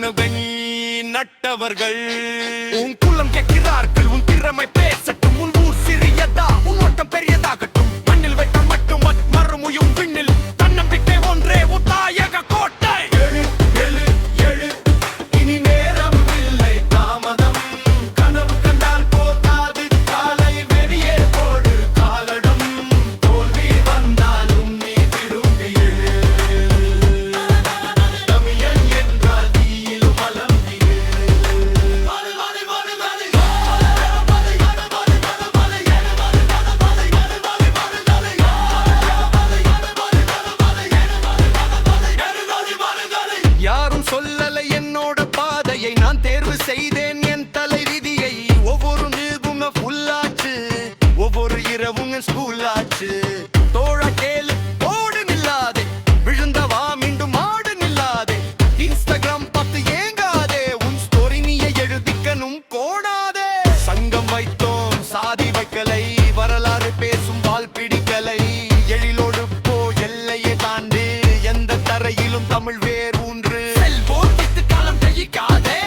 கனவை நட்டவர்கள் உன் குலம் கேட்கிறார்கள், உன் திறமை பேசட்டும், உன் ஊர் சிறியதா உன் ஓட்டம் பெரியதாகட்டும். மண்ணில் வைத்த மட்டும் மறுமுயும் விண்ணில் தன்னம்பிக்கை ஒன்றே உன் தாயக கோட்டை. எழு எழு எழு, இனி நேரம் இல்லை தாமதம். கனவு கண்டால் போதாது, காலை வெளியே போடு காலடம். தோல்வி வந்தாலும் நீ திரும்பி எழு. தமிழன் என்றால் தீயில் வலம் திரு. யாரும் சொல்லலை என்னோட பாதையை, நான் தேர்வு செய்தேன் என் தலை விதியை. ஒவ்வொரு நிலவும் ஃபுல்லாச்சு, ஒவ்வொரு இரவும் ஸ்கூல் ஆச்சு. தோழா கேளு, ஓடு நில்லாதே, விழுந்தவா மீண்டும் ஆடு நில்லாதே. இன்ஸ்டாகிராம் பார்த்து ஏங்காதே, உன் ஸ்டோரி நீயே எழுதிக்கணும் கோடாதே. சங்கம் வைத்தோம் சாதி வைக்கலை, வரலாறு பேசும் வால் பிடிக்கலை. எழிலோடு போ எல்லையை தாண்டு, எந்த தரையிலும் தமிழ் வேர் ஊன்று. செல்வோம் காலம் ஜெயிக்காதே.